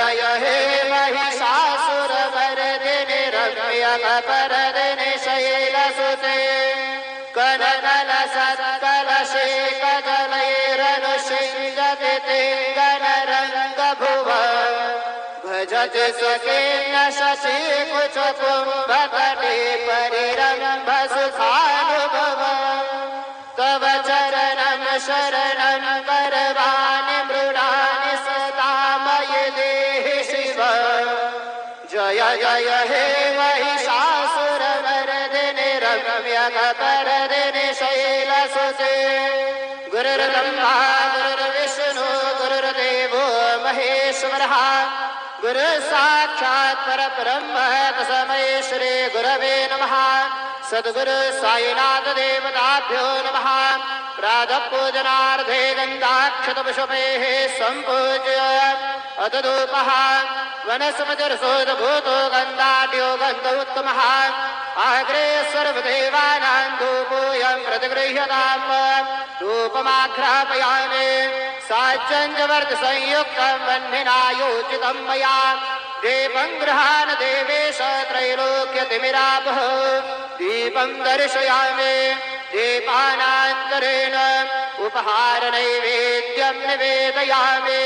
जय हे महिषासुरमर्दिनि रम्यकपर्दिनि शैलसुते कनकलसत्कलशेखजलैरनुषिञ्जति ते गणरङ्गभुव भजति स्वकेन शशिकुचकुम्भतटे परिरम्भसुखानुभव तव चरणं शरणं करवाणि मृडानि सदा मयि देहि शिव जय जय हे महिषासुरमर्दिनि रम्यकपर्दिनि शैलसुते गुरुर्ब्रह्मा गुरुर्विष्णु गुरुर्देवो महेश्वरः गुरु साक्षात् परब्रह्म तस्मै श्री गुरवे नमः सद्गुरु साईनाथ देवताभ्यो नमः प्रातःपूजनार्थे गन्धाक्षतपुष्पैः सम्पूज्य अतधूपः वनस्पतिर्शोधभूतो गन्धाढ्यो गन्ध उत्तमः आग्रे सर्वदेवानां धूपोऽयं प्रतिगृह्यताम् धूपमाघ्रापयामि साज्जन्यवर्तसंयुक्तं वह्निना योजितं मया दीपं गृहाण देवेश त्रैलोक्यतिमिरापः दीपं दर्शयामि दीपानान्तरेण उपहारनैवेद्यं निवेदयामि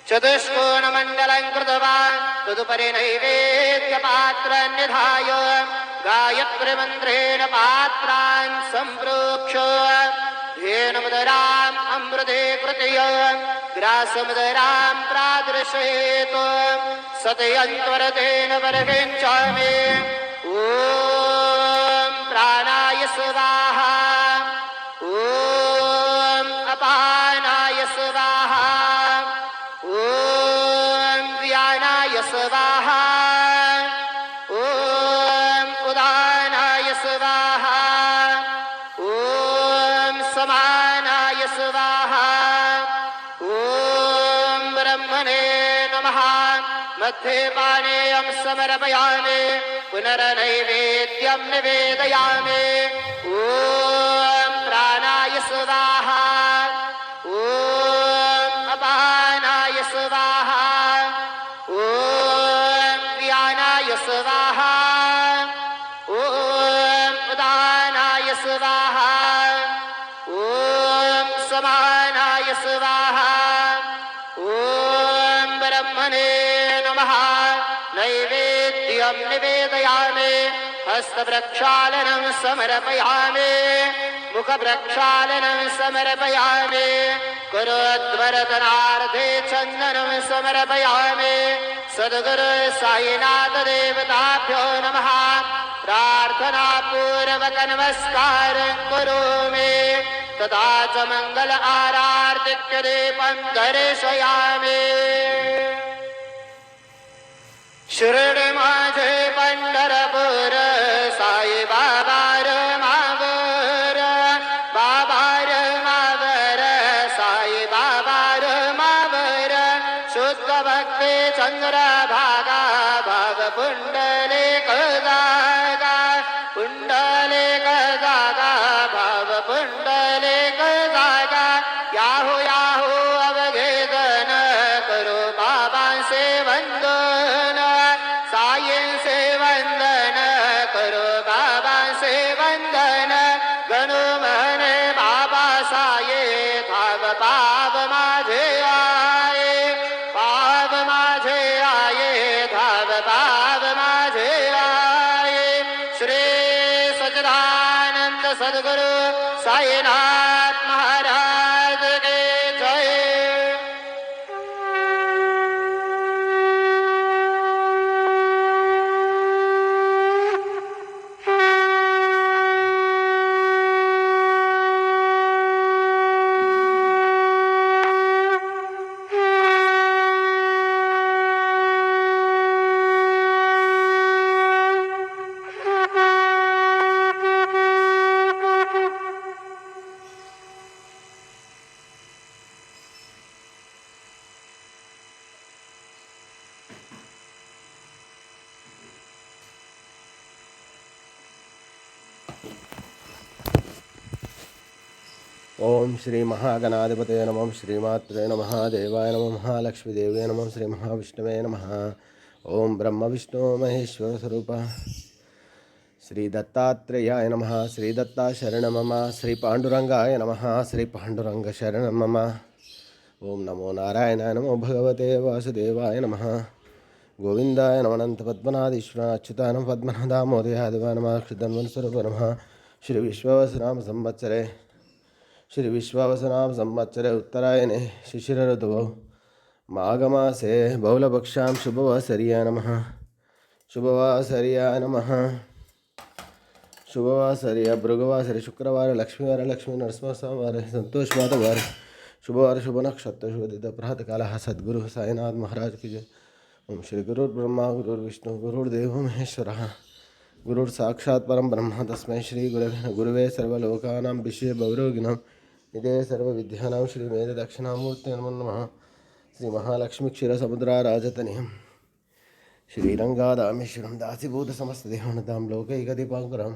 चतुष्कोणमण्डलं कृतवान् तदुपरि नैवेद्यपात्रं निधाय गायत्रीमन्त्रेण पात्रान् सम्प्रोक्ष्य धेनुमुदराम् अमृते कृतय ग्रासमुदरां प्रादृशयेत् सतयन्त्वरतेन वर्गञ्चामि ॐ प्राणाय स्वाहा ॐ अपानाय स्वाहा ॐ व्यानाय स्वाहा ॐ उदानाय स्वाहा ॐ समानाय स्वाहा ॐ ब्रह्मणे नमः मध्ये पानेयं समर्पयामि पुनर्नैवेद्यं निवेदयामि ॐ प्राणाय स्वाहा ॐ अपानाय स्वाहा ॐ व्यानाय स्वाहा ॐ उदानाय स्वाहा ॐ समानाय स्वाहा ॐ ब्रह्मणे नमः नैवेद्यं निवेदयामि हस्तप्रक्षालनं समर्पयामि मुखप्रक्षालनं समर्पयामि करोद्वरदनार्थे चन्दनं समर्पयामि सद्गुरु साईनाथ देवताभ्यो नमः प्रार्थनापूर्वक नमस्कारं करोमि तथा च मङ्गल आरार्तिक्य दीपं दर्शयामि शिर्डी माझे पंढरपूर साई बाबा र मावर बाबा र मावर साई बाबा र मावर शुद्ध भक्ती चंद्र भागा भाग पुंडलिक जागा पुंडलिक जागा भाव पुंडलिक जागा याहू याहू अवघेदन करो बाबांचे वंदन साईंचे वंदन करो बाबांचे वंदन गणू म्हणे बाबा साये भाव पाव माझे आये पाव माझे आये धाव पाव माझे आये श्री सच्चिदानंद सद्गुरु साईनाथ महाराज के जय। ओम श्री महागणाधिपतये नमः श्रीमात्रे नमः देवाय नमः महालक्ष्मीदेव्यै नमः श्री महाविष्णवे नमः ओम ब्रह्म विष्णु महेश्वर स्वरूप श्री दत्तात्रेयाय नमः श्री दत्ता शरण मम श्री पांडुरंगाय नमः श्री पांडुरंग शरण मम ओम नमो नारायणाय नमो भगवते वासुदेवाय नमः गोविंदाय नमः अनंत पद्मनाभीश्वर अच्युताय नमः पद्मनादामोदयाय नमः क्षुधन्वंस्वरूप नमः श्री विश्ववसनाम संवत्सरे श्री विश्वावसनाम संवत्सरे उत्तरायणे शिशिर ऋतुः माघमासे बहुलपक्षां शुभवासर्याय नमः शुभवासर्याय नमः शुभवासर्य भृगवासरे शुक्रवार लक्ष्मीवार लक्ष्मी नरसिंहवार संतोषवार शुभवार शुभ नक्षत्र शुभ प्रातःकाल सद्गुरु साईनाथ महाराज की जय। ओम श्री गुरुर्ब्रह्मा गुरुर्विष्णु गुरुर्देव महेश्वरः गुरुर् साक्षात् परम ब्रह्म तस्मै श्री गुरवे सर्वलोकानां विषये भवरोगिणां निधये सर्वविद्यानां श्री मेध दक्षिणामूर्ति नमो नमः श्री महालक्ष्मी क्षीरसमुद्राराजतनयं श्रीरङ्गादामेश्वरं दासीभूत समस्तदेवनतां लोकैकदीपाङ्कुरं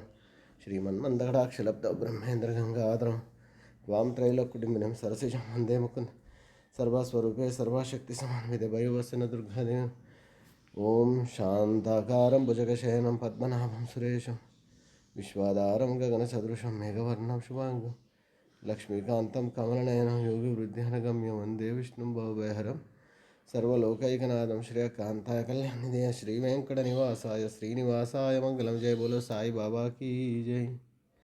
श्रीमन्मन्दकटाक्षलब्धौ ब्रह्मेन्द्र गंगाधरं वां त्रैलोक्यकुटुम्बिनीं सरसिजं वन्दे मुकुन्द सर्वस्वरूपे सर्वशक्तिसमन्विते वयोवसन दुर्गादेवी ओम शांताकारं भुजगशयनं पद्मनाभं सुरेशं विश्वाधारं गगनसदृशं मेघवर्णं शुभाङ्गं लक्ष्मीकान्तं कमलनयनं योगिवृद्ध्यनगम्यं वन्दे विष्णुं भवभयहरं सर्वलोकैकनाथं श्रेयकान्ताय कल्याणनिधये श्रीवेङ्कटनिवासाय श्रीनिवासाय मङ्गलं जय बोलो साई बाबा की जय।